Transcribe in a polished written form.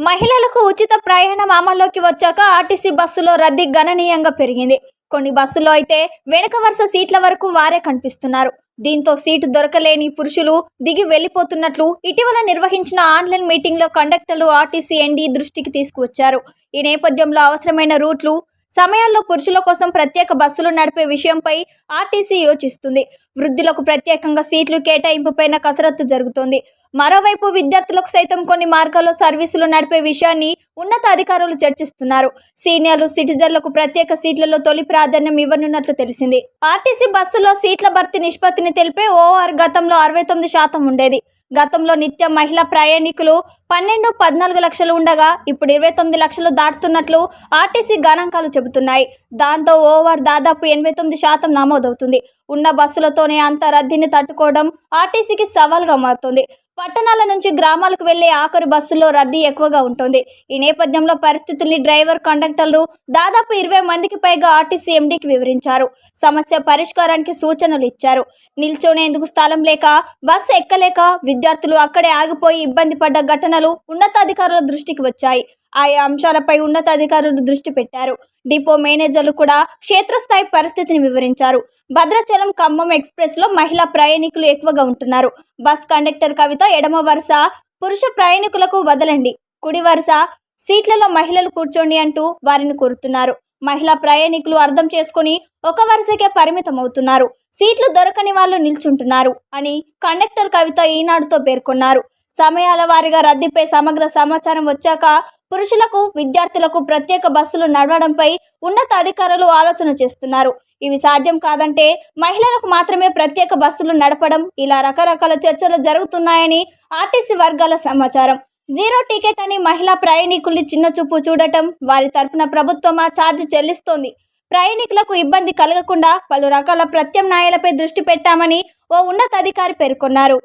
మహిళలకు ఉచిత ప్రయాణం అమల్లోకి వచ్చాక ఆర్టీసీ బస్సులో రద్దీ గణనీయంగా పెరిగింది. కొన్ని బస్సుల్లో అయితే వెనుక వరుస సీట్ల వరకు వారే కనిపిస్తున్నారు. దీంతో సీటు దొరకలేని పురుషులు దిగి వెళ్లిపోతున్నట్లు ఇటీవల నిర్వహించిన ఆన్లైన్ మీటింగ్లో కండక్టర్లు ఆర్టీసీ ఎండీ దృష్టికి తీసుకువచ్చారు. ఈ నేపథ్యంలో అవసరమైన రూట్లు సమయాల్లో పురుషుల కోసం ప్రత్యేక బస్సులు నడిపే విషయంపై ఆర్టీసీ యోచిస్తుంది. వృద్ధులకు ప్రత్యేకంగా సీట్లు కేటాయింపుపైన కసరత్తు జరుగుతోంది. మరోవైపు విద్యార్థులకు సైతం కొన్ని మార్గాల్లో సర్వీసులు నడిపే విషయాన్ని ఉన్నత అధికారులు చర్చిస్తున్నారు. సీనియర్లు సిటిజన్లకు ప్రత్యేక సీట్లలో తొలి ప్రాధాన్యం ఇవ్వనున్నట్లు తెలిసింది. ఆర్టీసీ బస్సులో సీట్ల భర్తీ నిష్పత్తిని తెలిపే ఓఆర్ గతంలో 69% ఉండేది. గతంలో నిత్యం మహిళా ప్రయాణికులు 12-14 లక్షలు ఉండగా ఇప్పుడు 29 లక్షలు దాటుతున్నట్లు ఆర్టీసీ గణాంకాలు చెబుతున్నాయి. దాంతో ఓవర్ దాదాపు 89% నమోదవుతుంది. ఉన్న బస్సులతోనే అంత రద్దీని తట్టుకోవడం ఆర్టీసీకి సవాల్గా మారుతుంది. పట్టణాల నుంచి గ్రామాలకు వెళ్లే ఆఖరి బస్సుల్లో రద్దీ ఎక్కువగా ఉంటుంది. ఈ నేపథ్యంలో పరిస్థితుల్ని డ్రైవర్, కండక్టర్లు దాదాపు 20 మందికి పైగా ఆర్టీసీ ఎండీకి వివరించారు. సమస్య పరిష్కారానికి సూచనలు ఇచ్చారు. నిల్చునేందుకు స్థలం లేక, బస్సు ఎక్కలేక విద్యార్థులు అక్కడే ఆగిపోయి ఇబ్బంది పడ్డ ఘటనలు ఉన్నతాధికారుల దృష్టికి వచ్చాయి. ఆయా అంశాలపై ఉన్నతాధికారులు దృష్టి పెట్టారు. డిపో మేనేజర్లు కూడా క్షేత్రస్థాయి పరిస్థితిని వివరించారు. భద్రాచలం ఖమ్మం ఎక్స్ప్రెస్లో మహిళా ప్రయాణికులు ఎక్కువగా ఉంటున్నారు. బస్ కండక్టర్ కవిత ఎడమ వరుస పురుష ప్రయాణికులకు వదలండి, కుడి వరుస సీట్లలో మహిళలు కూర్చోండి అంటూ వారిని కోరుతున్నారు. మహిళా ప్రయాణికులు అర్థం చేసుకుని ఒక వరుసకే పరిమితం అవుతున్నారు. సీట్లు దొరకని వాళ్ళు నిల్చుంటున్నారు అని కండక్టర్ కవిత ఈనాడుతో పేర్కొన్నారు. సమయాల వారీగా రద్దీపై సమగ్ర సమాచారం వచ్చాక పురుషులకు, విద్యార్థులకు ప్రత్యేక బస్సులు నడవడంపై ఉన్నత అధికారులు ఆలోచన చేస్తున్నారు. ఇవి సాధ్యం కాదంటే మహిళలకు మాత్రమే ప్రత్యేక బస్సులు నడపడం, ఇలా రకరకాల చర్చలు జరుగుతున్నాయని ఆర్టీసీ వర్గాల సమాచారం. జీరో టికెట్ అని మహిళా ప్రయాణికుల్ని చిన్నచూపు చూడటం, వారి తరపున ప్రభుత్వం ఆ ఛార్జ్ చెల్లిస్తోంది. ప్రయాణికులకు ఇబ్బంది కలగకుండా పలు రకాల ప్రత్యామ్నాయాలపై దృష్టి పెట్టామని ఓ ఉన్నతాధికారి పేర్కొన్నారు.